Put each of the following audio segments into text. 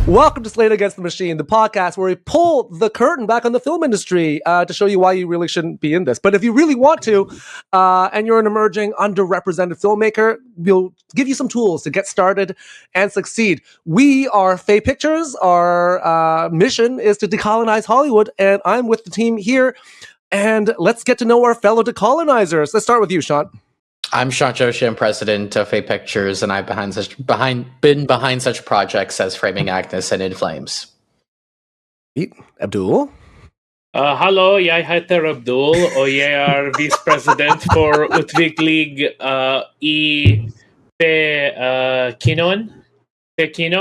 Welcome to Slate Against the Machine, the podcast where we pull the curtain back on the film industry to show you why you really shouldn't be in this. But if you really want to, and you're an emerging, underrepresented filmmaker, we'll give you some tools to get started and succeed. We are Fae Pictures. Our mission is to decolonize Hollywood, and I'm with the team here. And let's get to know our fellow decolonizers. Let's start with you, Shant. I'm Shant Joshi. I'm president of Fae Pictures, and I've been behind such projects as Framing Agnes and In Flames. Abdul. Hallo, jij heter Abdul och jag är vicepresident för utveckling i Kino.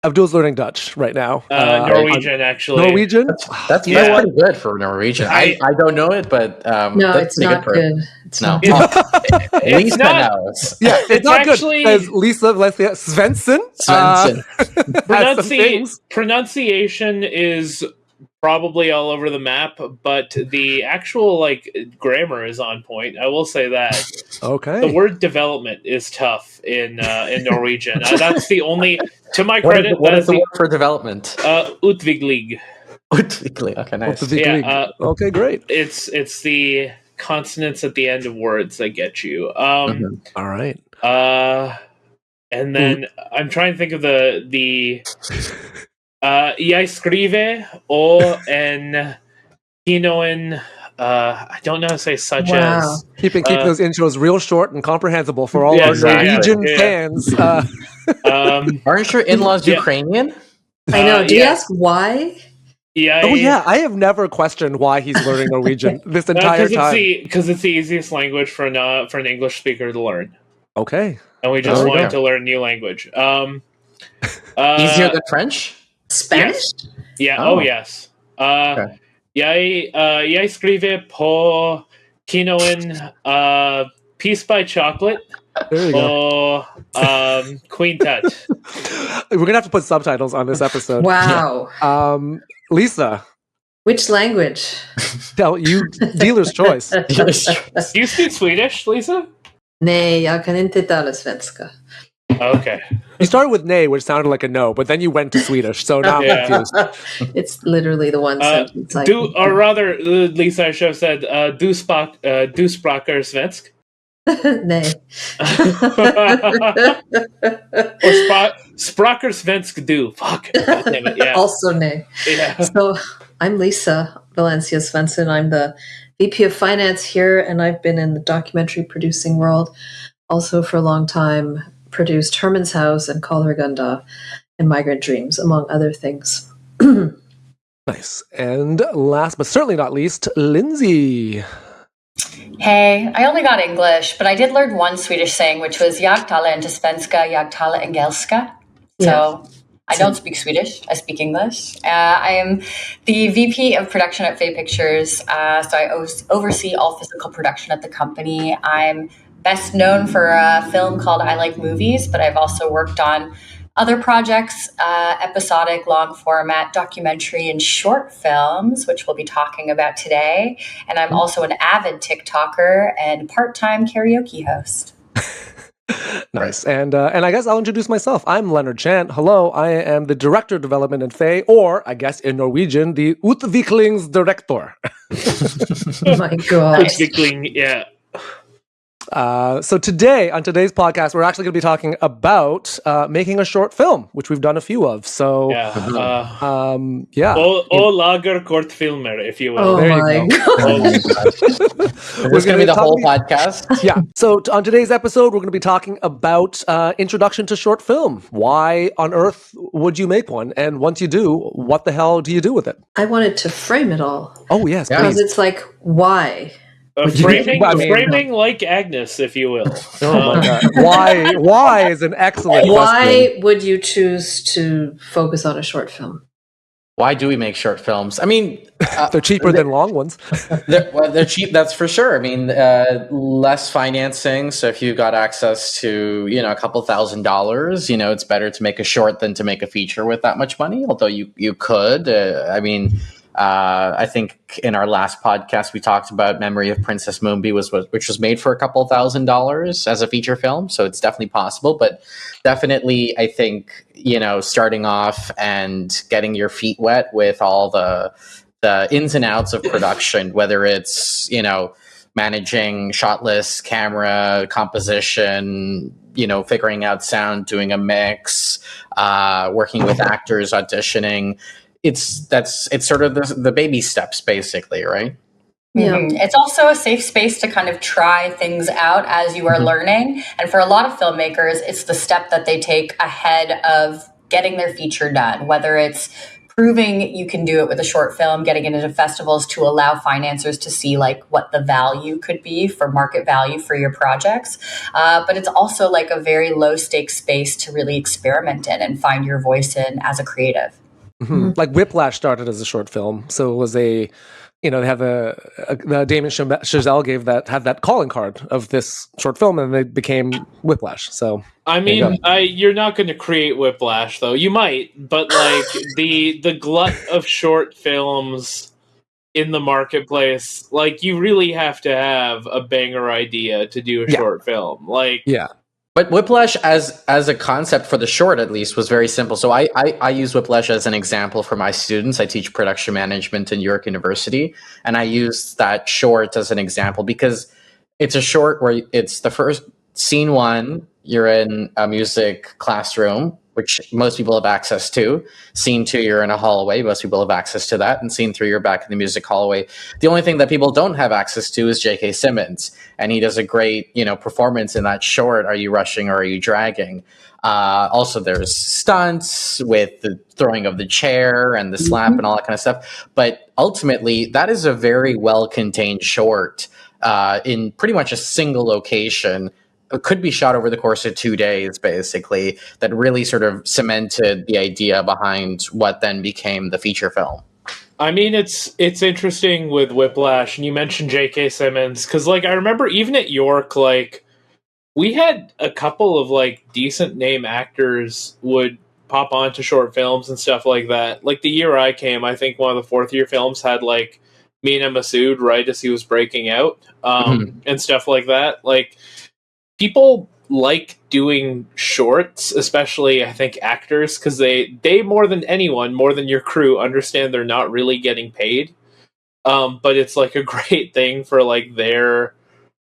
Abdul's learning Dutch right now. Norwegian, actually. Norwegian? That's pretty good for Norwegian. I don't know it, but no, that's it's not good. It's not. It's Lisa not. knows. Yeah, it's not actually, good. As Lisa Svensson. Pronunciation is probably all over the map, but the actual grammar is on point. I will say that. Okay. The word development is tough in Norwegian. That's the only. To my credit, what is the word for development? Utvikling. Utvikling. Okay, nice. Yeah. Okay, great. It's the consonants at the end of words that get you. All right. And then I'm trying to think of the jeg skriver og en kinoen. I don't know how to say such as. Keep those intros real short and comprehensible for all our Norwegian fans. Aren't your in-laws Ukrainian? I know. Do you ask why? Yeah. Oh yeah, I have never questioned why he's learning Norwegian this entire time. Because it's the easiest language for an English speaker to learn. Okay. And we just wanted to learn a new language. Easier than French? Spanish? Yes. Yeah. Oh yes. Okay. Jeg skriver på kinoen Peace by Chocolate. There you go. Quintet. We're gonna have to put subtitles on this episode. Wow. Lisa. Which language? Tell you, dealer's choice. Do you speak Swedish, Lisa? Nej, jag kan inte tala svenska. Okay. You started with nay, which sounded like a no, but then you went to Swedish, so now I'm confused. It's literally the one sentence. Or rather, Lisa, I should have said, du spraker svensk? Nej. Or spraker svensk du. Fuck. Damn it, yeah. Also nay. Yeah. So I'm Lisa Valencia Svensson. I'm the VP of Finance here, and I've been in the documentary producing world also for a long time. Produced Herman's House and Kollergunda and Migrant Dreams, among other things. Nice. And last but certainly not least, Lindsay. Hey, I only got English, but I did learn one Swedish saying, which was jag talar inte svenska, jag talar engelska. So I don't speak Swedish, I speak English. I am the VP of production at Fae Pictures, so I oversee all physical production at the company. I'm best known for a film called I Like Movies, but I've also worked on other projects, episodic, long format, documentary, and short films, which we'll be talking about today. And I'm also an avid TikToker and part-time karaoke host. Nice. And I guess I'll introduce myself. I'm Leonard Chant. Hello, I am the Director of Development in Fae, or I guess in Norwegian, the Utviklingsdirektor. Oh my God. Utvikling, yeah. So today, on today's podcast, we're actually going to be talking about making a short film, which we've done a few of. So, Or lager kortfilmer, if you will. Oh there my you go. God. It's going to be the whole podcast? Yeah. So on today's episode, we're going to be talking about introduction to short film. Why on earth would you make one? And once you do, what the hell do you do with it? I wanted to frame it all. Oh, yes. Because it's like, why? Framing like Agnes, if you will. Oh my God. Why is an excellent question. Why would you choose to focus on a short film? Why do we make short films? I mean, they're cheaper than long ones. They're cheap, that's for sure. I mean, less financing. So if you got access to, a couple $1,000s, it's better to make a short than to make a feature with that much money. Although you could, I think in our last podcast we talked about Memory of Princess Moonbi, which was made for a couple $1,000s as a feature film, so it's definitely possible. But definitely, I think, starting off and getting your feet wet with all the ins and outs of production, whether it's managing shot list, camera, composition, figuring out sound, doing a mix, working with actors, auditioning. It's sort of the baby steps, basically, right? Yeah. It's also a safe space to kind of try things out as you are learning. And for a lot of filmmakers, it's the step that they take ahead of getting their feature done, whether it's proving you can do it with a short film, getting it into festivals to allow financiers to see like what the value could be for market value for your projects. But it's also like a very low stakes space to really experiment in and find your voice in as a creative. Like Whiplash started as a short film, so it was they have the Damien Chazelle had that calling card of this short film, and they became Whiplash. So I mean, you're not going to create Whiplash, though. You might, but like the glut of short films in the marketplace, like you really have to have a banger idea to do a short film. Like, But Whiplash, as a concept for the short, at least, was very simple. So I use Whiplash as an example for my students. I teach production management in York University, and I use that short as an example because it's a short where it's the first scene one. You're in a music classroom, which most people have access to. Scene 2, you're in a hallway. Most people have access to that. And scene 3, you're back in the music hallway. The only thing that people don't have access to is J.K. Simmons. And he does a great, performance in that short, Are You Rushing or Are You Dragging? Also, there's stunts with the throwing of the chair and the slap and all that kind of stuff. But ultimately, that is a very well-contained short in pretty much a single location. It could be shot over the course of 2 days, basically, that really sort of cemented the idea behind what then became the feature film. I mean, it's interesting with Whiplash, and you mentioned J.K. Simmons, because, like, I remember even at York, like, we had a couple of, like, decent name actors would pop onto short films and stuff like that. Like, the year I came, I think one of the fourth-year films had, like, Mina Masood right as he was breaking out, and stuff like that. Like, people like doing shorts, especially I think actors, because they more than anyone, more than your crew, understand they're not really getting paid. But it's like a great thing for like their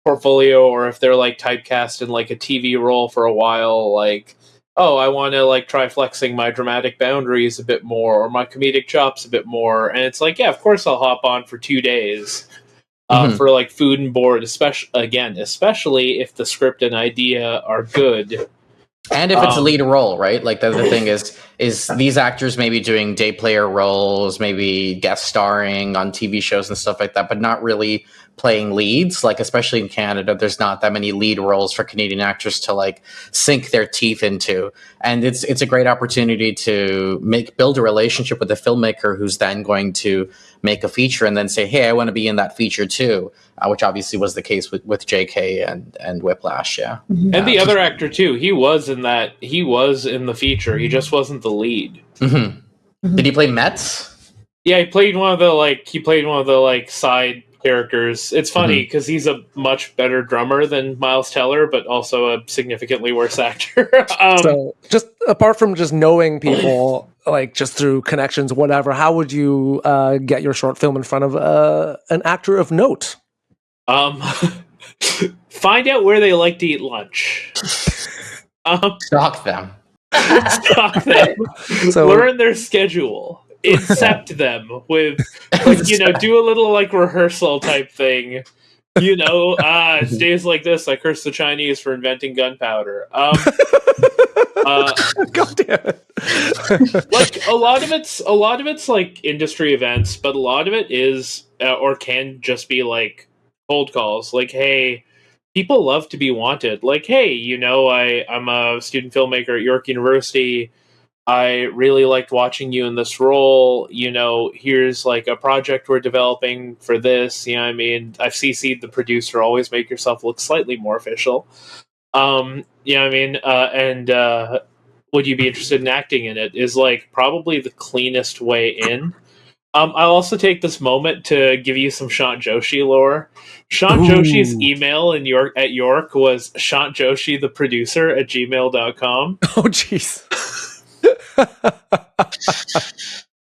portfolio, or if they're like typecast in like a TV role for a while, like, oh, I want to like try flexing my dramatic boundaries a bit more or my comedic chops a bit more, and it's like, yeah, of course I'll hop on for 2 days. For like food and board, especially if the script and idea are good. And if it's a lead role, right? Like the other thing is these actors maybe doing day player roles, maybe guest starring on TV shows and stuff like that, but not really playing leads. Like, especially in Canada, there's not that many lead roles for Canadian actors to like sink their teeth into. And it's a great opportunity to build a relationship with the filmmaker who's then going to make a feature and then say, hey, I want to be in that feature too, which obviously was the case with JK and Whiplash, yeah. And the other actor too, he was in the feature, he just wasn't the lead. Did he play Metz? Yeah, he played one of the side characters. It's funny because he's a much better drummer than Miles Teller, but also a significantly worse actor. So just apart from just knowing people, like just through connections, whatever, how would you get your short film in front of an actor of note? Find out where they like to eat lunch. Stalk them. So learn their schedule. Incept them with, like, do a little like rehearsal type thing. It's days like this I curse the Chinese for inventing gunpowder. God damn it. Like a lot of it's like industry events, but a lot of it is or can just be like cold calls. Like, hey, people love to be wanted. Like, hey, I'm a student filmmaker at York University. I really liked watching you in this role. Here's like a project we're developing for this. I've CC'd the producer. Always make yourself look slightly more official. And would you be interested in acting in it? Is like probably the cleanest way in. I'll also take this moment to give you some Shant Joshi lore. Shant Joshi's email at York was shantjoshi.theproducer@gmail.com. Oh, jeez.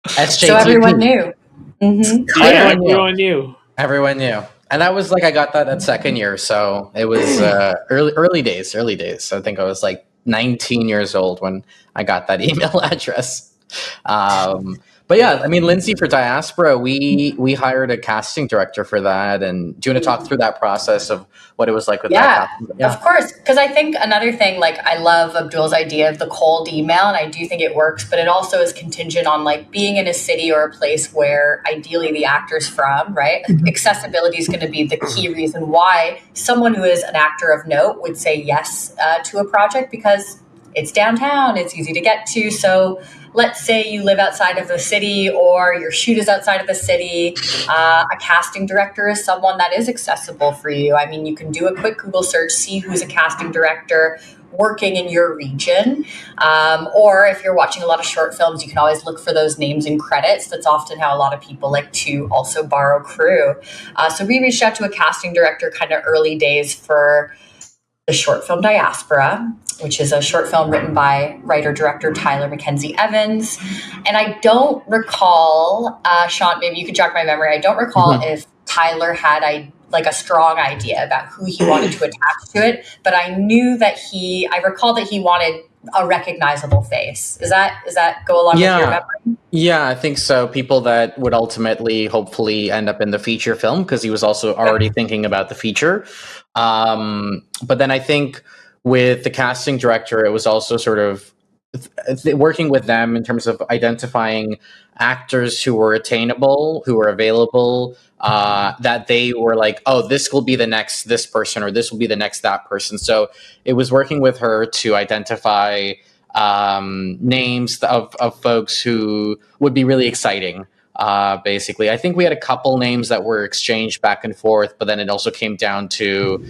SJTP. So everyone knew. Mm-hmm. Yeah, everyone knew. Everyone knew. And that was like, I got that at second year. So it was early days. I think I was like 19 years old when I got that email address. But yeah, I mean, Lindsay, for Diaspora, we hired a casting director for that. And do you want to talk through that process of what it was like with that casting? Yeah, of course. Because I think another thing, like, I love Abdul's idea of the cold email, and I do think it works, but it also is contingent on like being in a city or a place where ideally the actor's from, right? Accessibility is going to be the key reason why someone who is an actor of note would say yes to a project, because it's downtown, it's easy to get to. So let's say you live outside of the city or your shoot is outside of the city. A casting director is someone that is accessible for you. I mean, you can do a quick Google search, see who's a casting director working in your region. Or if you're watching a lot of short films, you can always look for those names in credits. That's often how a lot of people like to also borrow crew. So we reached out to a casting director kind of early days for the short film Diaspora, which is a short film written by writer-director Tyler Mackenzie Evans. And I don't recall, Shant, maybe you could jog my memory, I don't recall if Tyler had a strong idea about who he wanted to attach to it, but I knew that I recall that he wanted a recognizable face. Does that go along with your memory? Yeah, I think so. People that would ultimately, hopefully, end up in the feature film, because he was also already thinking about the feature. But then I think with the casting director, it was also sort of working with them in terms of identifying actors who were attainable, who were available, that they were like, oh, this will be the next this person, or this will be the next that person. So it was working with her to identify names of folks who would be really exciting. Basically, I think we had a couple names that were exchanged back and forth, but then it also came down to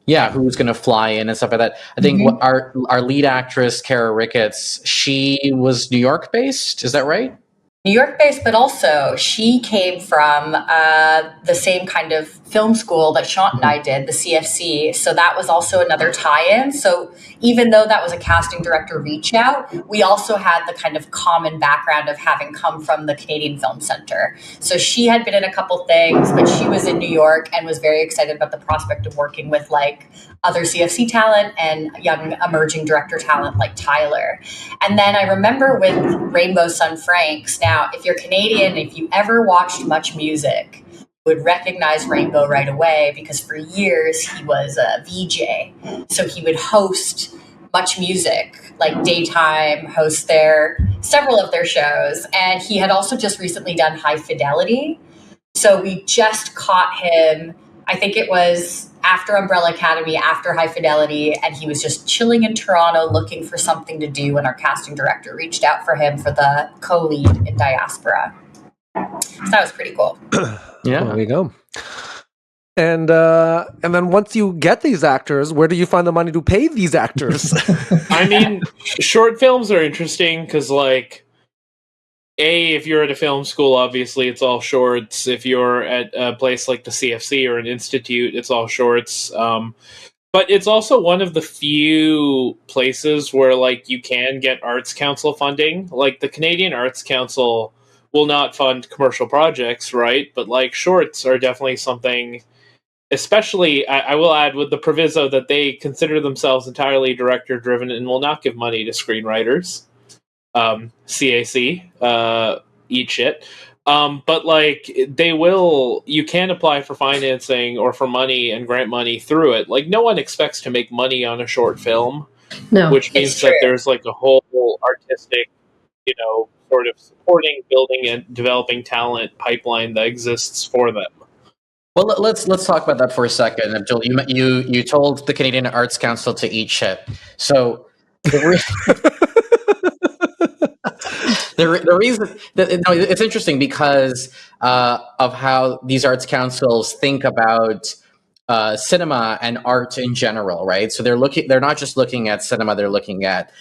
who's going to fly in and stuff like that. I think our lead actress, Kara Ricketts, she was New York based. Is that right? New York based, but also she came from the same kind of film school that Shant and I did, the CFC. So that was also another tie-in. So even though that was a casting director reach out, we also had the kind of common background of having come from the Canadian Film Center. So she had been in a couple things, but she was in New York and was very excited about the prospect of working with like other CFC talent and young emerging director talent like Tyler. And then I remember with Rainbow Sun Franks, now if you're Canadian, if you ever watched Much Music, you would recognize Rainbow right away, because for years he was a VJ. So he would host Much Music, like daytime, host several of their shows. And he had also just recently done High Fidelity. So we just caught him, I think it was after Umbrella Academy, after High Fidelity, and he was just chilling in Toronto looking for something to do when our casting director reached out for him for the co-lead in Diaspora. So that was pretty cool. Yeah. There you go. And then once you get these actors, where do you find the money to pay these actors? I mean, short films are interesting because, like, if you're at a film school, obviously it's all shorts. If you're at a place like the CFC or an institute, it's all shorts. But it's also one of the few places where, like, you can get Arts Council funding. Like, the Canadian Arts Council will not fund commercial projects, right? But, like, shorts are definitely something, especially, I will add, with the proviso that they consider themselves entirely director-driven and will not give money to screenwriters. CAC, eat shit. But like you can apply for financing or for money and grant money through it. Like, no one expects to make money on a short film, which means that there's like a whole artistic, sort of supporting, building, and developing talent pipeline that exists for them. Well, let's talk about that for a second. Abdul, you told the Canadian Arts Council to eat shit. So the reason that it's interesting because of how these arts councils think about cinema and art in general, right? So they're not just looking at cinema, they're looking at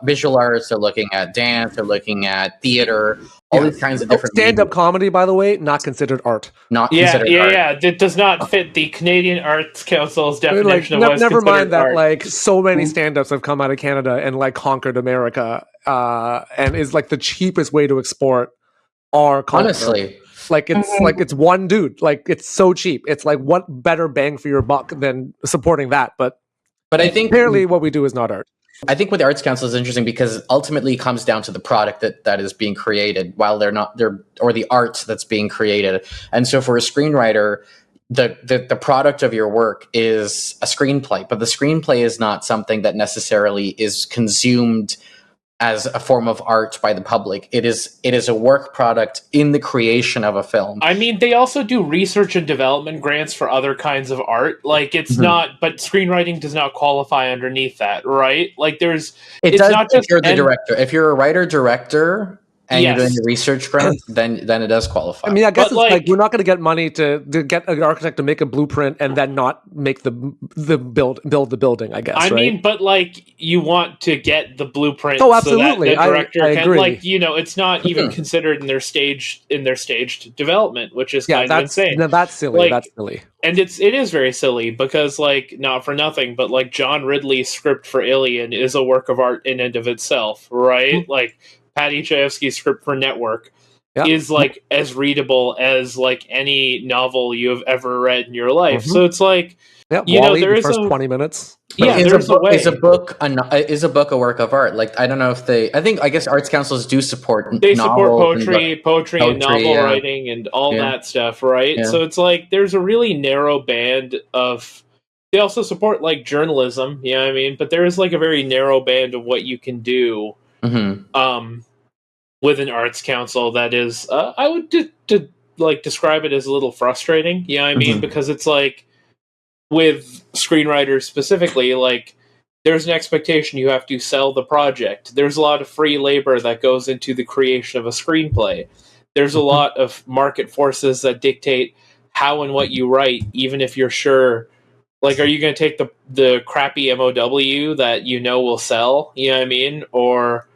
visual arts, they're looking at dance, they're looking at theater, all these kinds of different stand-up media. comedy, by the way, not considered art. Not Yeah, considered art. yeah. It does not fit the Canadian Arts Council's I mean, definition of like, what's never considered mind that, art. like, so many stand-ups have come out of Canada and like conquered America, and is like the cheapest way to export our culture. Honestly, Like it's one dude. Like it's so cheap. It's like what better bang for your buck than supporting that? But I think apparently what we do is not art. I think with the Arts Council is interesting because ultimately it comes down to the product that is being created, while or the art that's being created. And so for a screenwriter, the product of your work is a screenplay, but the screenplay is not something that necessarily is consumed as a form of art by the public. It is a work product in the creation of a film. I mean, they also do research and development grants for other kinds of art. Like, it's not, but screenwriting does not qualify underneath that, right? Like, it's does not if just you're the director. If you're a writer-director and you're doing a research grant, then it does qualify. I mean, I guess But, it's like we're not going to get money to get an architect to make a blueprint and then not make the build the building. I guess. I right? mean, but like you want to get the blueprint. Oh, absolutely. So that the director I can, agree. like, it's not even considered in their staged development, which is kind of insane. No, that's silly. Like, that's silly. And it is very silly because, like, not for nothing, but like John Ridley's script for Alien is a work of art in and of itself, right? Like Patty Chayefsky's script for Network is like as readable as like any novel you have ever read in your life. So it's like, Wall-E, there the is first 20 minutes. Yeah, there's a way. Is a book a work of art? Like, I don't know if I guess arts councils do support. They support poetry and novel writing and all that stuff, right? Yeah. So it's like there's a really narrow band of. They also support like journalism, you know what I mean? But there is like a very narrow band of what you can do, with an arts council that is, I would like describe it as a little frustrating, you know what I mean? Because it's like, with screenwriters specifically, like, there's an expectation you have to sell the project. There's a lot of free labor that goes into the creation of a screenplay. There's a lot of market forces that dictate how and what you write, even if you're sure. Like, are you going to take the crappy MOW that will sell? You know what I mean? Or,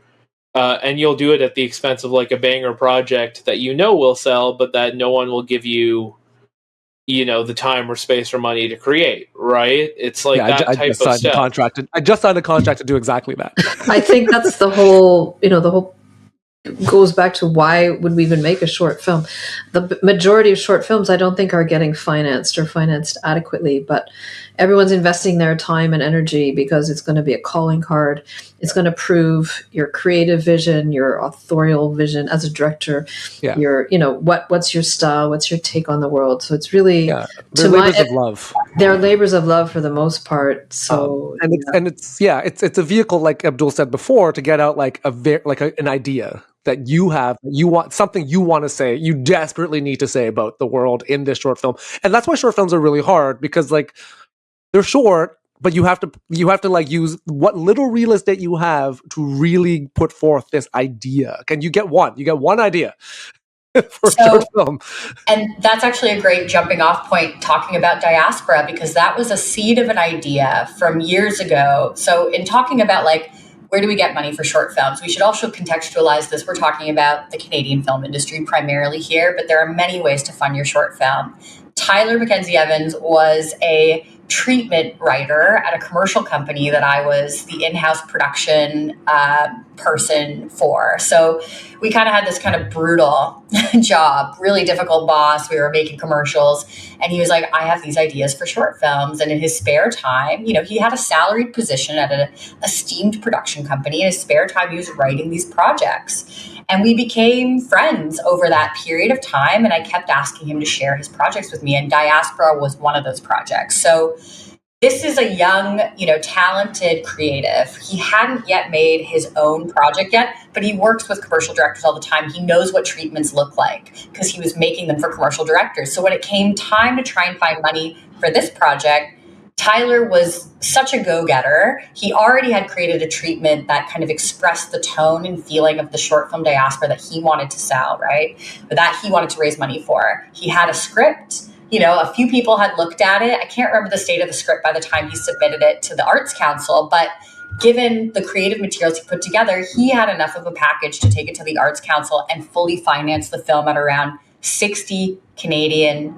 and you'll do it at the expense of like a banger project that will sell, but that no one will give you, the time or space or money to create, right? It's like that type of stuff. I just signed a contract to do exactly that. I think that's the whole goes back to why would we even make a short film? The majority of short films I don't think are getting financed or financed adequately, but everyone's investing their time and energy because it's going to be a calling card. It's going to prove your creative vision, your authorial vision as a director. Yeah. Your, what's your style? What's your take on the world? So it's really they're labors of love. They're labors of love for the most part. So it's a vehicle, like Abdul said before, to get out like an idea that you want something you want to say, you desperately need to say about the world in this short film. And that's why short films are really hard, because like they're short, but you have to like use what little real estate you have to really put forth this idea. Can you get one idea for a short film? And that's actually a great jumping off point, talking about Diaspora, because that was a seed of an idea from years ago. So in talking about like, where do we get money for short films? We should also contextualize this. We're talking about the Canadian film industry primarily here, but there are many ways to fund your short film. Tyler Mackenzie Evans was a treatment writer at a commercial company that I was the in-house production person for. So we kind of had this kind of brutal job, really difficult boss. We were making commercials, and he was like, I have these ideas for short films. And in his spare time, he had a salaried position at an esteemed production company. In his spare time, he was writing these projects. And we became friends over that period of time. And I kept asking him to share his projects with me. And Diaspora was one of those projects. So this is a young, talented creative. He hadn't yet made his own project yet, but he works with commercial directors all the time. He knows what treatments look like because he was making them for commercial directors. So when it came time to try and find money for this project, Tyler was such a go-getter. He already had created a treatment that kind of expressed the tone and feeling of the short film Diaspora that he wanted to sell, right? But that he wanted to raise money for. He had a script. a few people had looked at it. I can't remember the state of the script by the time he submitted it to the Arts Council, but given the creative materials he put together, he had enough of a package to take it to the Arts Council and fully finance the film at around 60,000 Canadian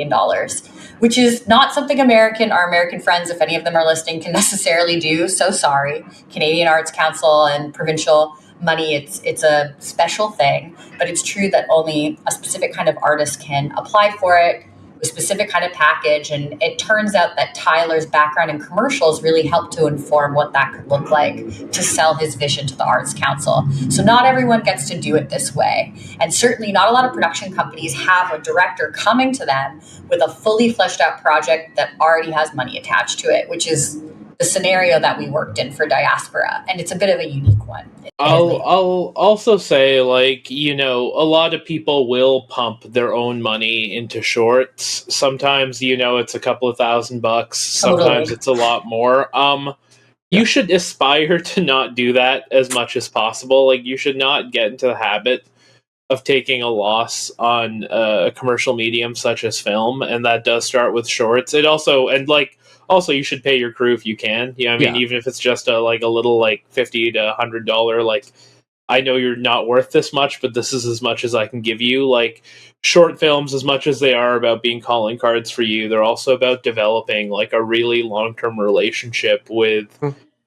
dollars, which is not something our American friends, if any of them are listening, can necessarily do. So sorry. Canadian Arts Council and provincial money, it's a special thing, but it's true that only a specific kind of artist can apply for it, a specific kind of package. And it turns out that Tyler's background in commercials really helped to inform what that could look like to sell his vision to the Arts Council. So not everyone gets to do it this way. And certainly not a lot of production companies have a director coming to them with a fully fleshed out project that already has money attached to it, which is the scenario that we worked in for Diaspora. And it's a bit of a unique one. I'll also say, like, a lot of people will pump their own money into shorts. Sometimes, it's a couple of $1,000. Sometimes it's a lot more. You should aspire to not do that as much as possible. Like, you should not get into the habit of taking a loss on a commercial medium such as film. And that does start with shorts. Also, you should pay your crew if you can. Even if it's just a little $50 to $100. I know you're not worth this much, but this is as much as I can give you. Short films, as much as they are about being calling cards for you, they're also about developing a really long-term relationship with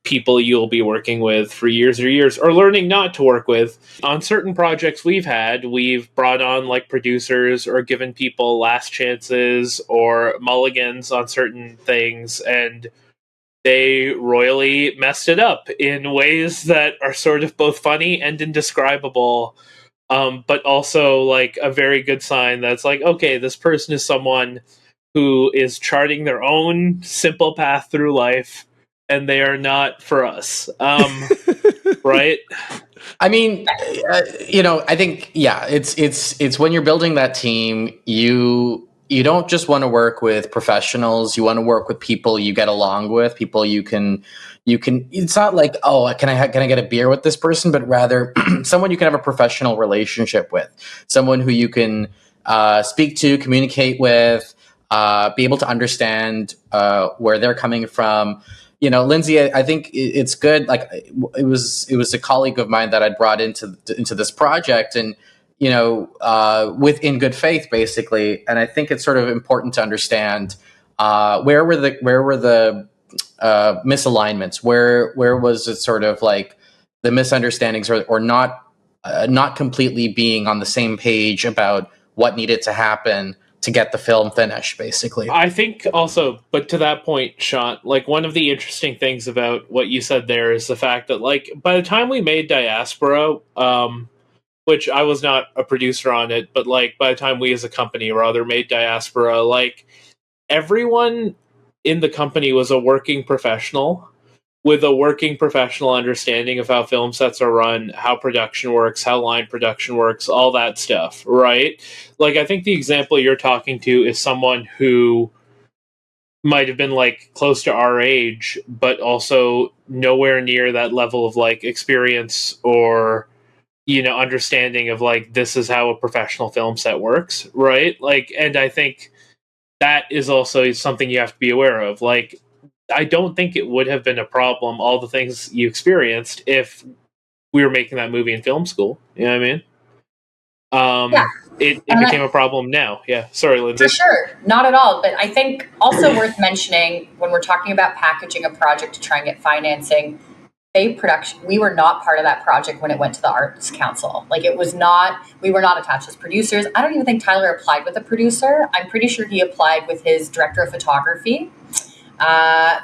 people you'll be working with for years or learning not to work with. On certain projects we've brought on producers or given people last chances or mulligans on certain things, and they royally messed it up in ways that are sort of both funny and indescribable, but also a very good sign that's okay, this person is someone who is charting their own simple path through life, and they are not for us. Right? I mean, I think, it's when you're building that team, you don't just want to work with professionals. You want to work with people you get along with, people you can. It's not like, oh, can I get a beer with this person, but rather someone you can have a professional relationship with, someone who you can speak to, communicate with, be able to understand where they're coming from. Lindsay, I think it's good. It was a colleague of mine that I brought into this project, and in good faith, basically. And I think it's sort of important to understand where were the misalignments, where was it sort of the misunderstandings or not completely being on the same page about what needed to happen to get the film finished, basically. I think also, but to that point, Shant, one of the interesting things about what you said there is the fact that by the time we made Diaspora, which I was not a producer on it, but by the time we as a company rather made Diaspora, everyone in the company was a working professional with a working professional understanding of how film sets are run, how production works, how line production works, all that stuff, right? I think the example you're talking to is someone who might have been close to our age, but also nowhere near that level of experience or understanding of this is how a professional film set works, right? And I think that is also something you have to be aware of. I don't think it would have been a problem, all the things you experienced, if we were making that movie in film school. You know what I mean? It became a problem now. Yeah. Sorry, Lindsay. For sure. Not at all. But I think also worth mentioning when we're talking about packaging a project to try and get financing, Fae Production, we were not part of that project when it went to the Arts Council. We were not attached as producers. I don't even think Tyler applied with a producer. I'm pretty sure he applied with his director of photography,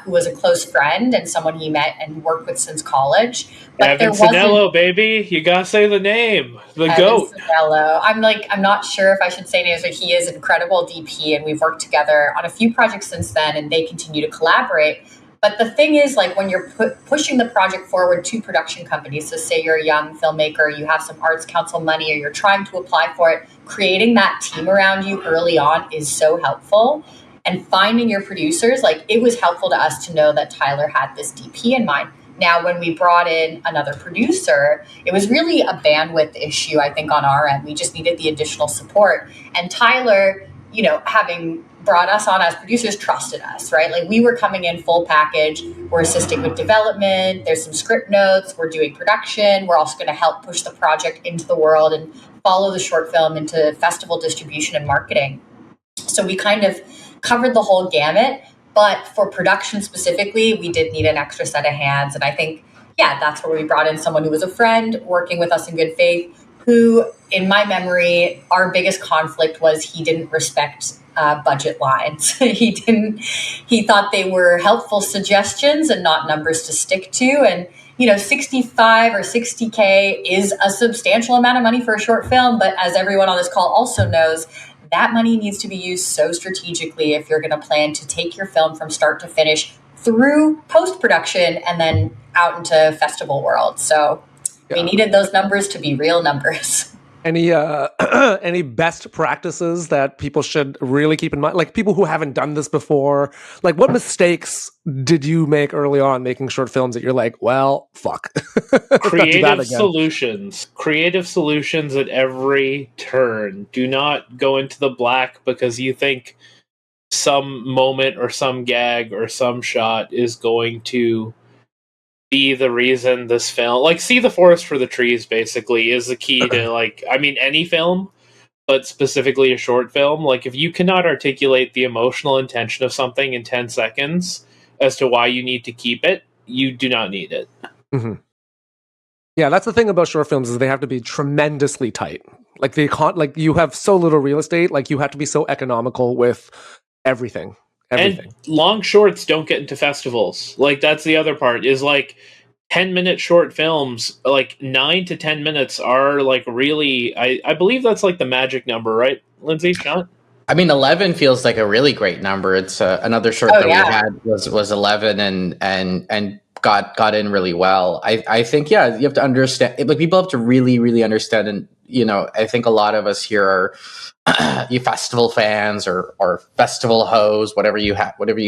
who was a close friend and someone he met and worked with since college. But Evan Sinello, baby. You gotta say the name. The Evan GOAT. Sinello. I'm not sure if I should say names, but he is an incredible DP, and we've worked together on a few projects since then, and they continue to collaborate. But the thing is, when you're pushing the project forward to production companies, so say you're a young filmmaker, you have some Arts Council money, or you're trying to apply for it, creating that team around you early on is so helpful. And finding your producers, it was helpful to us to know that Tyler had this DP in mind. Now, when we brought in another producer, it was really a bandwidth issue, I think, on our end. We just needed the additional support. And Tyler having brought us on as producers, trusted us, right? Like we were coming in full package. We're assisting with development. There's some script notes. We're doing production. We're also going to help push the project into the world and follow the short film into festival distribution and marketing. So we kind of covered the whole gamut. But for production specifically, we did need an extra set of hands. And I think, that's where we brought in someone who was a friend working with us in good faith, who, in my memory, our biggest conflict was he didn't respect budget lines. He thought they were helpful suggestions and not numbers to stick to. And, 65 or 60K is a substantial amount of money for a short film. But as everyone on this call also knows, that money needs to be used so strategically if you're going to plan to take your film from start to finish through post-production and then out into festival world. So we needed those numbers to be real numbers. Any best practices that people should really keep in mind? Like people who haven't done this before, like what mistakes did you make early on making short films that you're like, well, fuck. Creative solutions at every turn. Do not go into the black because you think some moment or some gag or some shot is going to be the reason this film, like, see the forest for the trees, basically, is the key to, any film, but specifically a short film. Like, if you cannot articulate the emotional intention of something in 10 seconds as to why you need to keep it, you do not need it. Mm-hmm. Yeah, that's the thing about short films is they have to be tremendously tight. Like, you have so little real estate, like, you have to be so economical with everything. And long shorts don't get into festivals. Like, that's the other part, is like 10-minute short films, like 9 to 10 minutes are like really, I believe that's like the magic number, right, Lindsay? Shant? I mean, 11 feels like a really great number. It's another short we had was 11 and got in really well. I think, you have to understand, like people have to really, really understand. And, I think a lot of us here are you festival fans or festival hoes, whatever you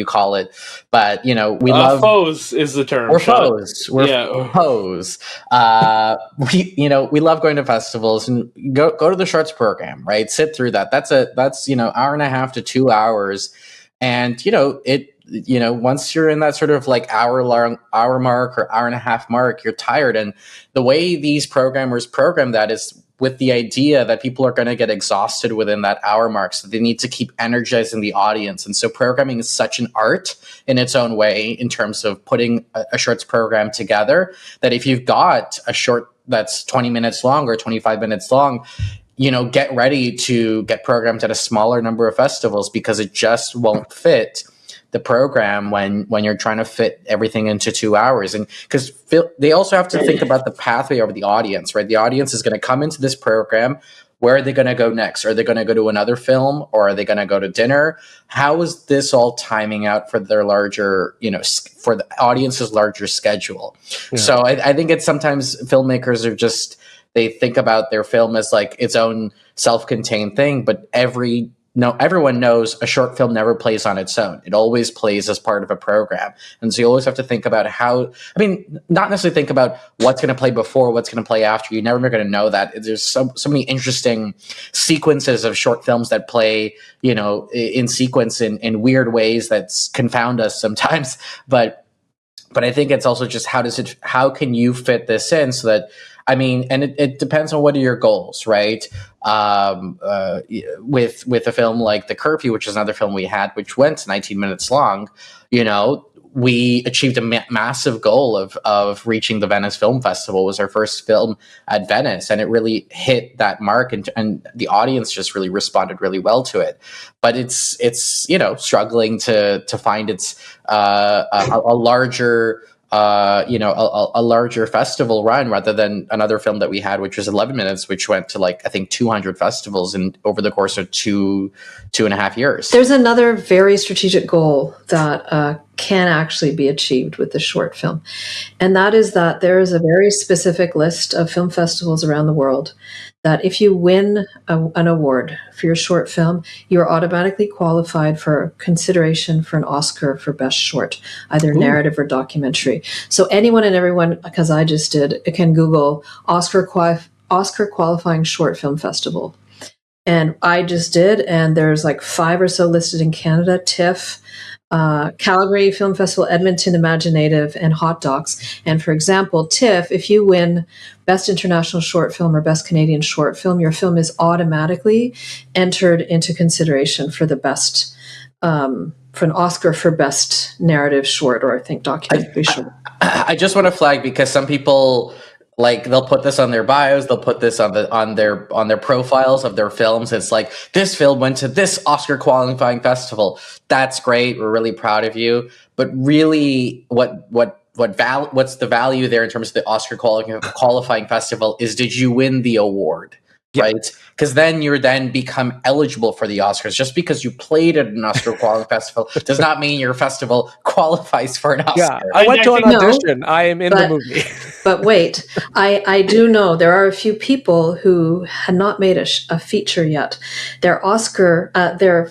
call it. But, we love foes is the term. We're foes. We're foes. We love going to festivals and go to the shorts program, right? Sit through that. That's hour and a half to 2 hours. And, once you're in that sort of like hour mark or hour and a half mark, you're tired. And the way these programmers program that is with the idea that people are going to get exhausted within that hour mark. So they need to keep energizing the audience. And so programming is such an art in its own way in terms of putting a shorts program together, that if you've got a short that's 20 minutes long or 25 minutes long, get ready to get programmed at a smaller number of festivals because it just won't fit the program when you're trying to fit everything into 2 hours. And because they also have to think about the pathway of the audience, right? The audience is going to come into this program. Where are they going to go next? Are they going to go to another film, or are they going to go to dinner? How is this all timing out for their larger, for the audience's larger schedule? Yeah. So I think it's sometimes filmmakers are just, they think about their film as like its own self-contained thing, but everyone knows a short film never plays on its own. It always plays as part of a program. And so you always have to think about not necessarily think about what's going to play before, what's going to play after. You're never going to know that. There's so many interesting sequences of short films that play, in sequence in weird ways that confound us sometimes. But I think it's also just how can you fit this in so that, and it depends on what are your goals, right? With a film like The Curfew, which is another film we had, which went 19 minutes long, we achieved a massive goal of reaching the Venice Film Festival. It was our first film at Venice, and it really hit that mark, and the audience just really responded really well to it. But it's struggling to find its a larger a larger festival run rather than another film that we had, which was 11 minutes, which went to I think 200 festivals over the course of two and a half years. There's another very strategic goal that can actually be achieved with the short film. And that is that there is a very specific list of film festivals around the world that if you win an award for your short film, you're automatically qualified for consideration for an Oscar for Best Short, either narrative or documentary. So anyone and everyone, because I just did, can Google Oscar qualifying short film festival. And I just did, and there's like 5 or so listed in Canada: TIFF, Calgary Film Festival, Edmonton Imaginative, and Hot Docs. And for example, TIFF, if you win Best International Short Film or Best Canadian Short Film, your film is automatically entered into consideration for the best, for an Oscar for Best Narrative Short, or I think documentary short. I just want to flag, because some people, like, they'll put this on their bios, they'll put this on their profiles of their films. It's like, this film went to this Oscar qualifying festival. That's great. We're really proud of you. But really, what's the value there in terms of the Oscar qualifying festival is, did you win the award? Yeah. Right? Because then you're become eligible for the Oscars. Just because you played at an Oscar qualifying festival does not mean your festival qualifies for an Oscar. Yeah, I went to an audition. I am in the movie. But wait, I do know there are a few people who had not made a feature yet. Their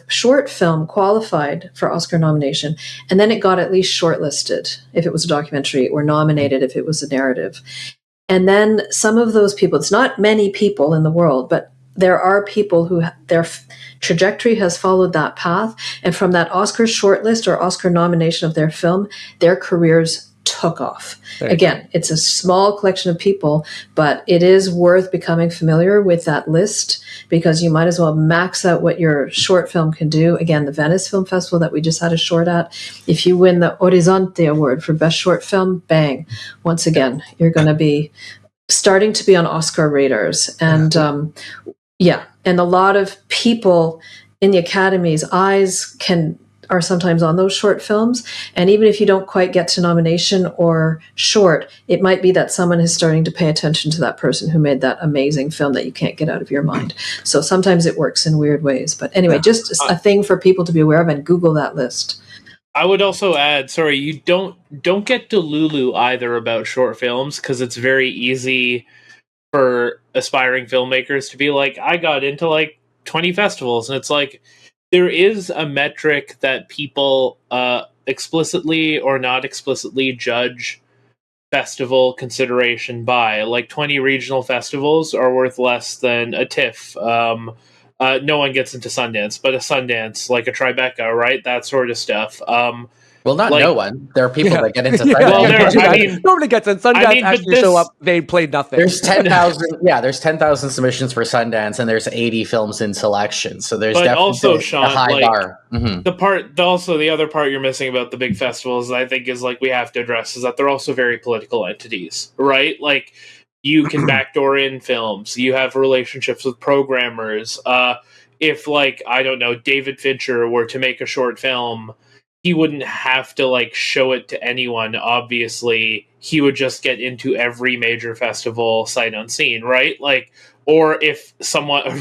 short film qualified for Oscar nomination, and then it got at least shortlisted if it was a documentary, or nominated if it was a narrative. And then some of those people, it's not many people in the world, but there are people who their trajectory has followed that path. And from that Oscar shortlist or Oscar nomination of their film, their careers took off. Again, it's a small collection of people, but it is worth becoming familiar with that list, because you might as well max out what your short film can do. Again, the Venice Film Festival that we just had a short at, if you win the Horizonte Award for Best Short Film, bang, once again, you're going to be starting to be on Oscar radars. And and a lot of people in the Academy's eyes are sometimes on those short films. And even if you don't quite get to nomination or short, it might be that someone is starting to pay attention to that person who made that amazing film that you can't get out of your mind. So sometimes it works in weird ways. But anyway, just a thing for people to be aware of, and Google that list. I would also add, sorry, you don't get delulu either about short films, because it's very easy for aspiring filmmakers to be like, I got into like 20 festivals, and it's like, there is a metric that people explicitly or not explicitly judge festival consideration by. Like 20 regional festivals are worth less than a TIFF. No one gets into Sundance, but a Sundance, like a Tribeca, right? That sort of stuff. Well, not no one. There are people that get into Sundance. Well, nobody gets in Sundance. Actually, show up. They played nothing. There's 10,000. There's 10,000 submissions for Sundance, and there's 80 films in selection. So there's definitely also, Shant, a high bar. Mm-hmm. The other part you're missing about the big festivals, I think, is like we have to address, is that they're also very political entities, right? Like, you can backdoor in films. You have relationships with programmers. If, like, I don't know, David Fincher were to make a short film, he wouldn't have to like show it to anyone. Obviously, he would just get into every major festival sight unseen, right? Like, or if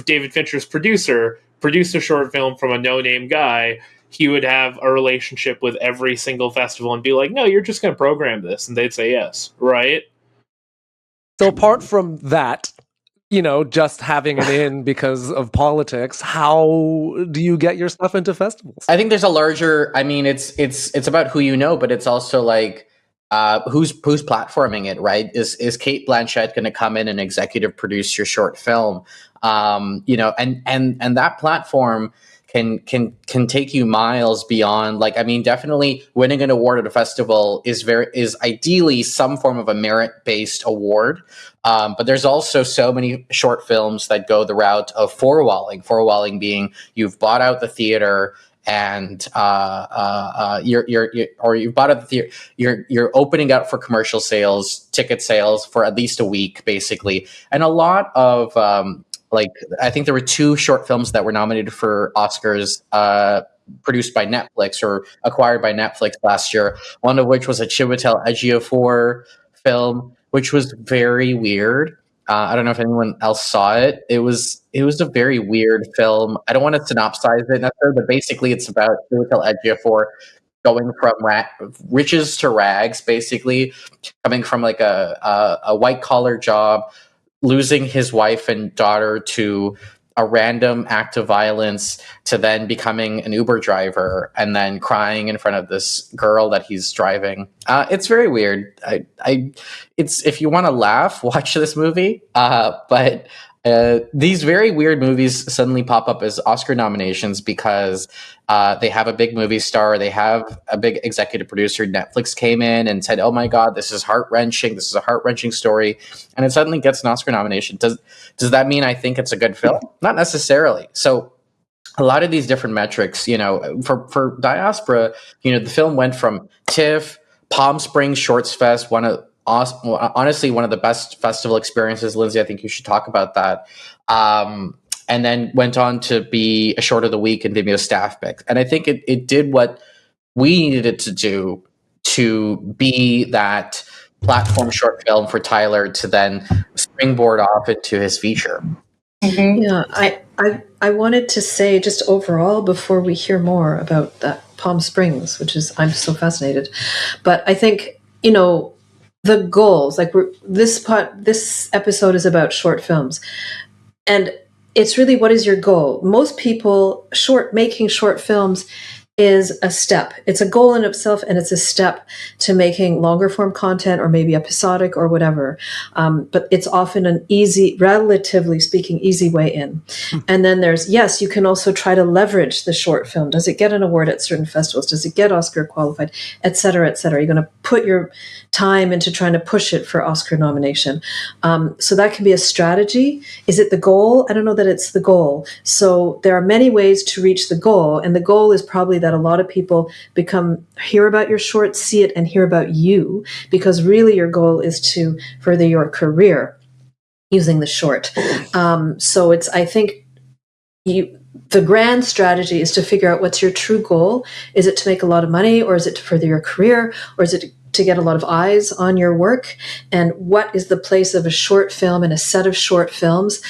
David Fincher's producer produced a short film from a no-name guy, he would have a relationship with every single festival and be like, no, you're just going to program this. And they'd say yes, right? So apart from that, just having it in because of politics, how do you get your stuff into festivals? I think there's a larger, it's about who you know, but it's also like, who's platforming it, right? Is Cate Blanchett going to come in and executive produce your short film? And that platform can take you miles beyond. Like, definitely winning an award at a festival is ideally some form of a merit-based award. But there's also so many short films that go the route of forwalling being you've bought out the theater and you're opening up for commercial sales, ticket sales for at least a week, basically. And a lot of I think there were 2 short films that were nominated for Oscars, produced by Netflix or acquired by Netflix last year. One of which was a Chiwetel Ejiofor film, which was very weird. I don't know if anyone else saw it. It was a very weird film. I don't want to synopsize it necessarily, but basically it's about Chiwetel Ejiofor going from riches to rags, basically coming from like a white collar job, losing his wife and daughter to a random act of violence, to then becoming an Uber driver and then crying in front of this girl that he's driving. It's very weird. It's if you want to laugh, watch this movie. But these very weird movies suddenly pop up as Oscar nominations because they have a big movie star, they have a big executive producer. Netflix came in and said, "Oh my God, this is heart-wrenching. This is a heart-wrenching story," and it suddenly gets an Oscar nomination. Does that mean I think it's a good film? Not necessarily. So a lot of these different metrics, for Diaspora, the film went from TIFF, Palm Springs Shorts Fest, honestly one of the best festival experiences. Lindsay, I think you should talk about that. And then went on to be a short of the week in Vimeo staff pick. And I think it did what we needed it to do to be that platform short film for Tyler to then springboard off into his feature. Mm-hmm. Yeah, I wanted to say just overall before we hear more about that Palm Springs, which is, I'm so fascinated. But I think, the goals, like this episode is about short films. And it's really, what is your goal? Most people, making short films is a step. It's a goal in itself, and it's a step to making longer form content or maybe episodic or whatever. But it's often an easy, relatively speaking, easy way in. And then yes, you can also try to leverage the short film. Does it get an award at certain festivals? Does it get Oscar qualified, et cetera, et cetera? You're going to put your time into trying to push it for Oscar nomination. So that can be a strategy. Is it the goal? I don't know that it's the goal. So there are many ways to reach the goal. And the goal is probably that a lot of people hear about your short, see it, and hear about you, because really your goal is to further your career using the short. So I think the grand strategy is to figure out what's your true goal. Is it to make a lot of money, or is it to further your career, or is it to get a lot of eyes on your work? And what is the place of a short film and a set of short films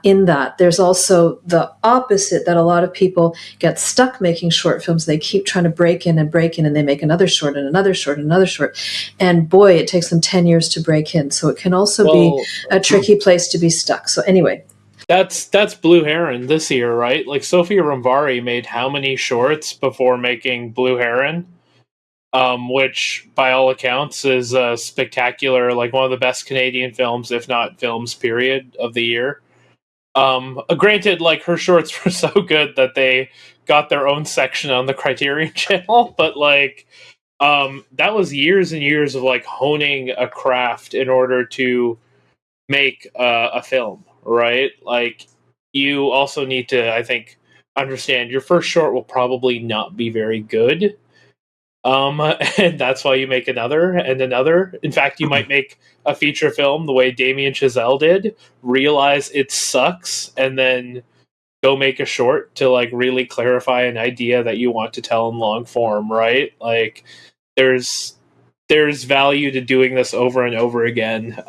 in that? There's also the opposite, that a lot of people get stuck making short films. They keep trying to break in, and they make another short and another short and another short. And boy, it takes them 10 years to break in. So it can also be a tricky place to be stuck. So anyway. That's Blue Heron this year, right? Like, Sofia Ramvari made how many shorts before making Blue Heron? Which by all accounts is spectacular, like one of the best Canadian films, if not films, period, of the year. Granted, like, her shorts were so good that they got their own section on the Criterion Channel, but like, that was years and years of like honing a craft in order to make a film, right? Like, you also need to, I think, understand your first short will probably not be very good. And that's why you make another and another. In fact, you might make a feature film the way Damien Chazelle did, realize it sucks, and then go make a short to like really clarify an idea that you want to tell in long form, right? Like, there's value to doing this over and over again.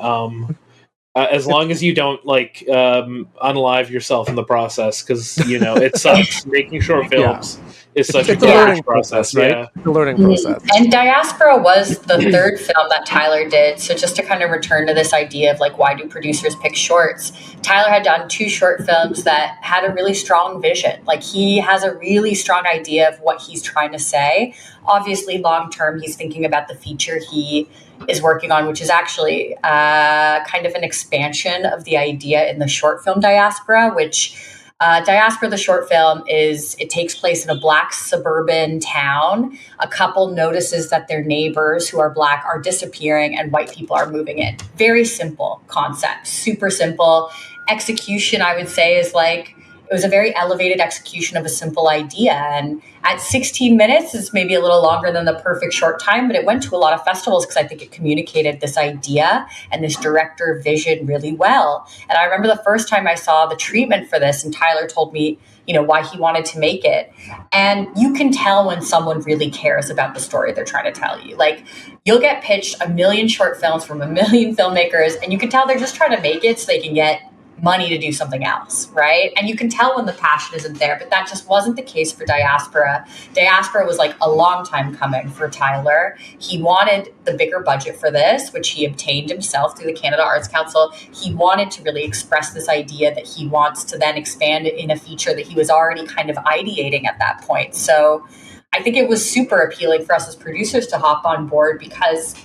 As long as you don't like unalive yourself in the process, because it sucks. Making short films is such a learning process, right? Yeah. The learning process. And Diaspora was the third film that Tyler did. So just to kind of return to this idea of like, why do producers pick shorts? Tyler had done 2 short films that had a really strong vision. Like, he has a really strong idea of what he's trying to say. Obviously, long term, he's thinking about the feature he is working on, which is actually kind of an expansion of the idea in the short film Diaspora, which Diaspora, the short film, it takes place in a Black suburban town. A couple notices that their neighbors who are Black are disappearing and white people are moving in. Very simple concept, super simple. Execution, I would say, is like, it was a very elevated execution of a simple idea. And at 16 minutes, it's maybe a little longer than the perfect short time, but it went to a lot of festivals because I think it communicated this idea and this director vision really well. And I remember the first time I saw the treatment for this, and Tyler told me, why he wanted to make it. And you can tell when someone really cares about the story they're trying to tell you. Like, you'll get pitched a million short films from a million filmmakers, and you can tell they're just trying to make it so they can get money to do something else, right? And you can tell when the passion isn't there, but that just wasn't the case for Diaspora. Diaspora was like a long time coming for Tyler. He wanted the bigger budget for this, which he obtained himself through the Canada Arts Council. He wanted to really express this idea that he wants to then expand in a feature that he was already kind of ideating at that point. So I think it was super appealing for us as producers to hop on board, because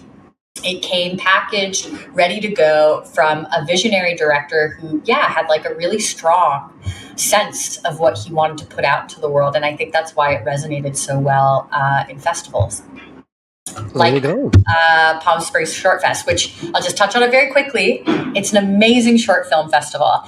It came packaged, ready to go from a visionary director who, had like a really strong sense of what he wanted to put out to the world. And I think that's why it resonated so well in festivals. There you go. Palm Springs Short Fest, which I'll just touch on it very quickly. It's an amazing short film festival.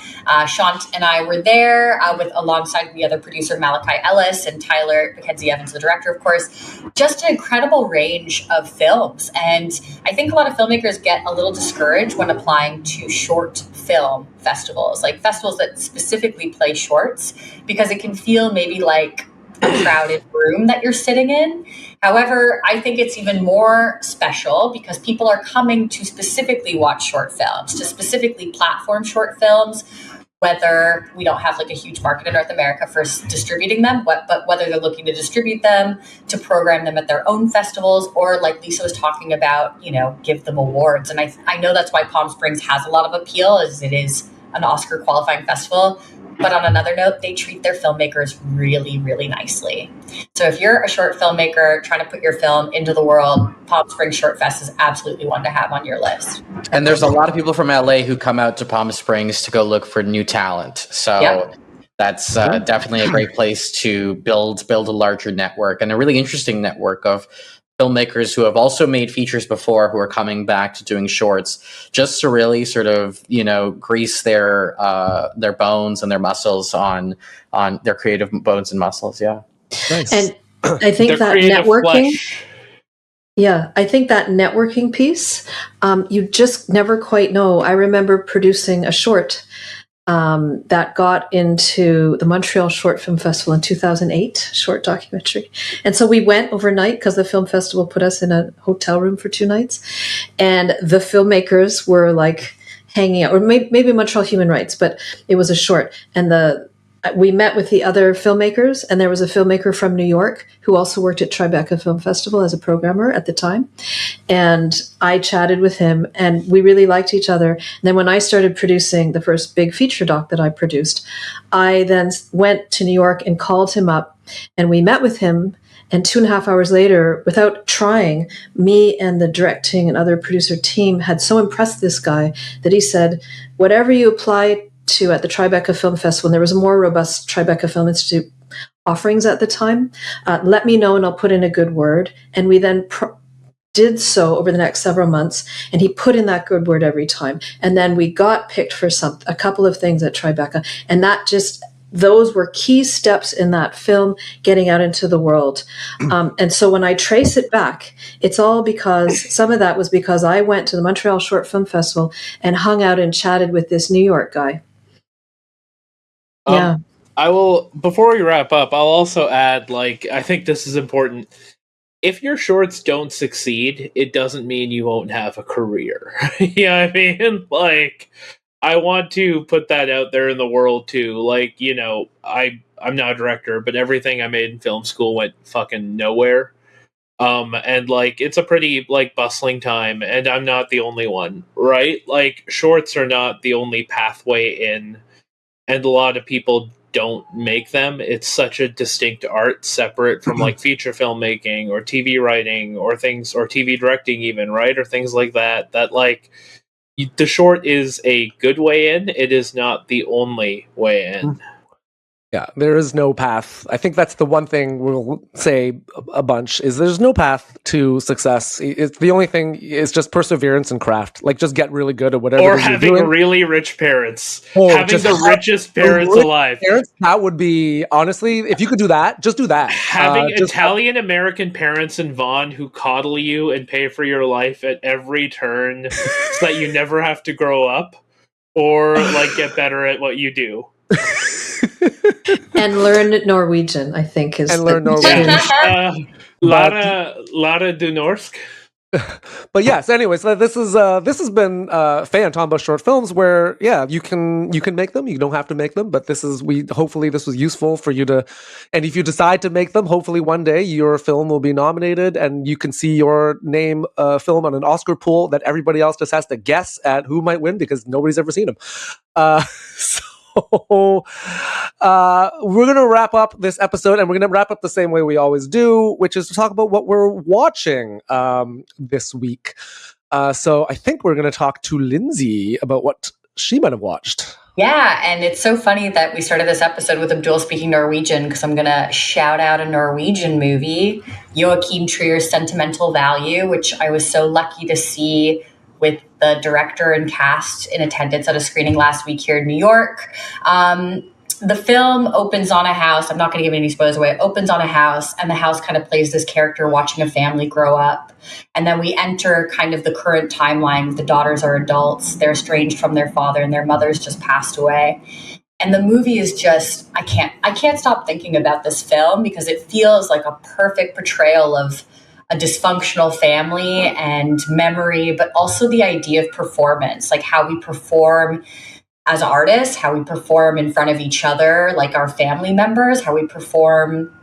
Shant and I were there alongside the other producer, Malachi Ellis, and Tyler Mackenzie Evans, the director, of course. Just an incredible range of films. And I think a lot of filmmakers get a little discouraged when applying to short film festivals, like festivals that specifically play shorts, because it can feel maybe like a crowded room that you're sitting in. However, I think it's even more special because people are coming to specifically watch short films, to specifically platform short films, whether we don't have like a huge market in North America for distributing them, but whether they're looking to distribute them, to program them at their own festivals, or like Lisa was talking about, give them awards. And I know that's why Palm Springs has a lot of appeal, as it is an Oscar qualifying festival. But on another note, they treat their filmmakers really, really nicely. So if you're a short filmmaker trying to put your film into the world, Palm Springs Short Fest is absolutely one to have on your list. And there's a lot of people from LA who come out to Palm Springs to go look for new talent. So that's definitely a great place to build a larger network, and a really interesting network of filmmakers who have also made features before, who are coming back to doing shorts, just to really sort of, grease their bones and their muscles on their creative bones and muscles. Yeah. Nice. And I think that networking, I think that networking piece, you just never quite know. I remember producing a short that got into the Montreal Short Film Festival in 2008, short documentary. And so we went overnight because the film festival put us in a hotel room for 2 nights. And the filmmakers were like hanging out, or maybe Montreal Human Rights, but it was a short. And we met with the other filmmakers, and there was a filmmaker from New York who also worked at Tribeca Film Festival as a programmer at the time. And I chatted with him, and we really liked each other. And then when I started producing the first big feature doc that I produced, I then went to New York and called him up, and we met with him. And 2.5 hours later, without trying, me and the directing and other producer team had so impressed this guy that he said, whatever you apply to at the Tribeca Film Festival, and there was a more robust Tribeca Film Institute offerings at the time, let me know and I'll put in a good word. And we then did so over the next several months, and he put in that good word every time. And then we got picked for a couple of things at Tribeca, and those were key steps in that film getting out into the world. And so when I trace it back, it's all because some of that was because I went to the Montreal Short Film Festival and hung out and chatted with this New York guy. Yeah. I will, before we wrap up, I'll also add, I think this is important. If your shorts don't succeed, it doesn't mean you won't have a career. You know what I mean? I want to put that out there in the world too. I'm not a director, but everything I made in film school went fucking nowhere. And it's a pretty bustling time, and I'm not the only one, right? Shorts are not the only pathway in, and a lot of people don't make them. It's such a distinct art, separate from feature filmmaking or TV writing or TV directing even, right? Or things like that, the short is a good way in. It is not the only way in. Yeah, there is no path. I think that's the one thing we'll say a bunch is there's no path to success. It's the only thing is just perseverance and craft. Just get really good at whatever. Or having really rich parents. Having the richest parents alive. That would be, honestly, if you could do that, just do that. Having Italian-American parents in Vaughan who coddle you and pay for your life at every turn so that you never have to grow up or get better at what you do. And learn Norwegian, I think, is learn Norwegian. Lara du Norsk. But yes, anyways, this has been Fae and Tomba short films where you can make them. You don't have to make them, but hopefully this was useful for you to, and if you decide to make them, hopefully one day your film will be nominated and you can see your name film on an Oscar pool that everybody else just has to guess at who might win because nobody's ever seen them. So we're going to wrap up this episode, and we're going to wrap up the same way we always do, which is to talk about what we're watching this week. So I think we're going to talk to Lindsay about what she might have watched. Yeah, and it's so funny that we started this episode with Abdul speaking Norwegian, because I'm going to shout out a Norwegian movie, Joachim Trier's Sentimental Value, which I was so lucky to see with the director and cast in attendance at a screening last week here in New York. The film opens on a house. I'm not going to give any spoilers away. It opens on a house, and the house kind of plays this character watching a family grow up. And then we enter kind of the current timeline. The daughters are adults. They're estranged from their father, and their mother's just passed away. And the movie is just, I can't stop thinking about this film, because it feels like a perfect portrayal of a dysfunctional family and memory, but also the idea of performance, like how we perform as artists, how we perform in front of each other, like our family members, how we perform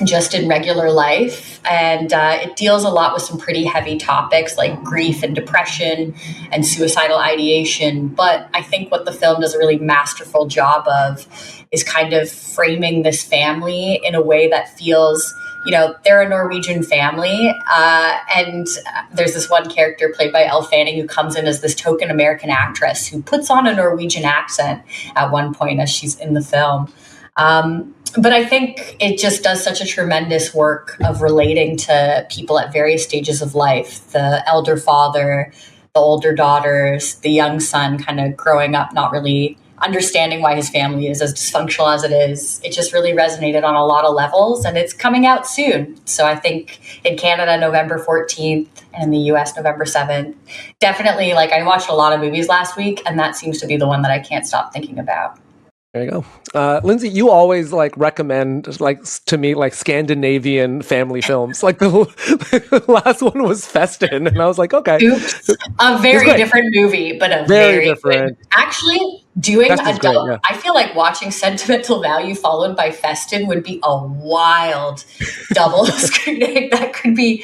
just in regular life. And it deals a lot with some pretty heavy topics like grief and depression and suicidal ideation. But I think what the film does a really masterful job of is kind of framing this family in a way that feels, you know, they're a Norwegian family. And there's this one character played by Elle Fanning who comes in as this token American actress who puts on a Norwegian accent at one point as she's in the film. But I think it just does such a tremendous work of relating to people at various stages of life. The elder father, the older daughters, the young son kind of growing up, not really understanding why his family is as dysfunctional as it is. It just really resonated on a lot of levels, and it's coming out soon. So I think in Canada, November 14th, and in the US, November 7th. Definitely, like, I watched a lot of movies last week, and that seems to be the one that I can't stop thinking about. There you go. Lindsay, you always like recommend like to me like Scandinavian family films. Like the last one was Festin, and I was like, okay. Oops. A very different movie, but a very different. Actually, doing Festin's adult, great, yeah. I feel like watching Sentimental Value followed by Festin would be a wild double screening. That could be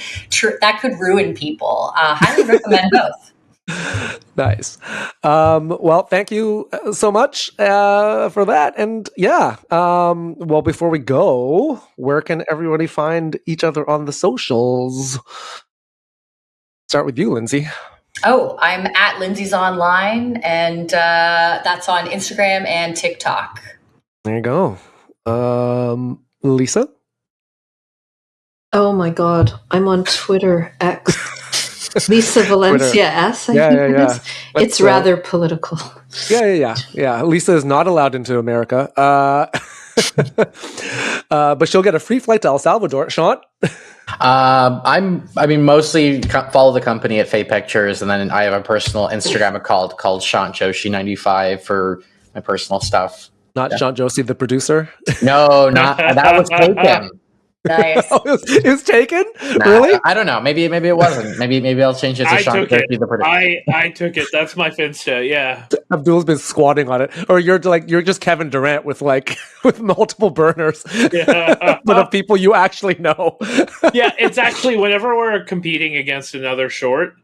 that could ruin people. Highly recommend both. Nice. Well, thank you so much for that. And yeah, well, before we go, where can everybody find each other on the socials? Start with you, Lindsay. Oh, I'm at Lindsay's Online, and that's on Instagram and TikTok. There you go. Lisa? Oh my God, I'm on Twitter, X. Lisa Valencia S. I think it is. It's rather political. Yeah. Lisa is not allowed into America, but she'll get a free flight to El Salvador. Shant? Mostly follow the company at Fae Pictures, and then I have a personal Instagram account called Shant Joshi 95 for my personal stuff. Not Shant Joshi, the producer? No, not that was taken. Nice. Oh, it was taken? Really? I don't know. Maybe it wasn't. Maybe I'll change it to Shant Joshi, the producer. I took it. That's my Finsta. Yeah. Abdul's been squatting on it, or you're just Kevin Durant with multiple burners, but of people you actually know. Yeah, it's actually whenever we're competing against another short,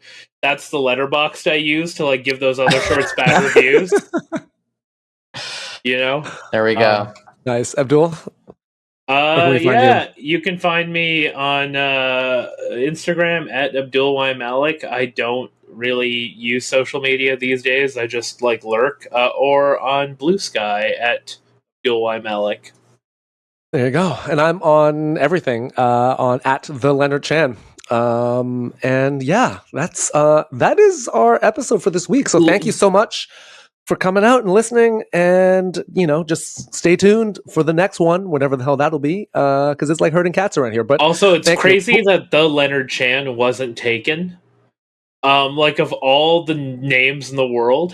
that's the letterbox I use to like give those other shorts bad reviews. You know. There we go. Nice, Abdul. You can find me on Instagram at Abdul Y Malik. I don't really use social media these days. I just like lurk, or on Blue Sky at Abdul Y Malik. There you go. And I'm on everything on at the Leonard Chan. And yeah, that is our episode for this week. So thank you so much for coming out and listening, and just stay tuned for the next one, whatever the hell that'll be, because it's like herding cats around here. But also, it's crazy that the Leonard Chan wasn't taken. Of all the names in the world.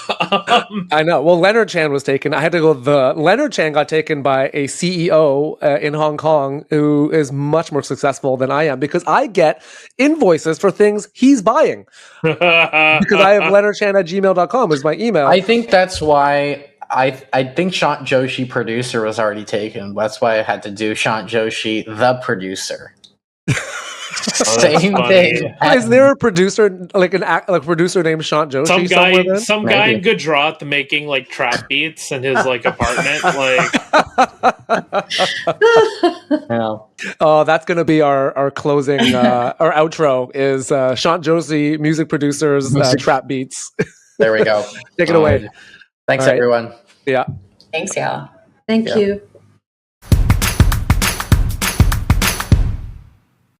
I know. Well, Leonard Chan was taken. I had to go. The Leonard Chan got taken by a CEO in Hong Kong who is much more successful than I am, because I get invoices for things he's buying. Because I have leonardchan@gmail.com is my email. I think that's why I think Shant Joshi producer was already taken. That's why I had to do Shant Joshi the producer. Same funny. thing. Is there a producer, like a producer named Shant Joshi Some somewhere guy, then? some guy in Maybe. Gujarat making like trap beats in his like apartment. Like, Yeah. Oh, that's going to be our closing, our outro is Shant Joshi, music producers, trap beats. There we go. Take it away. Thanks, All right. everyone. Yeah. Thanks, y'all. Thank Yeah. you.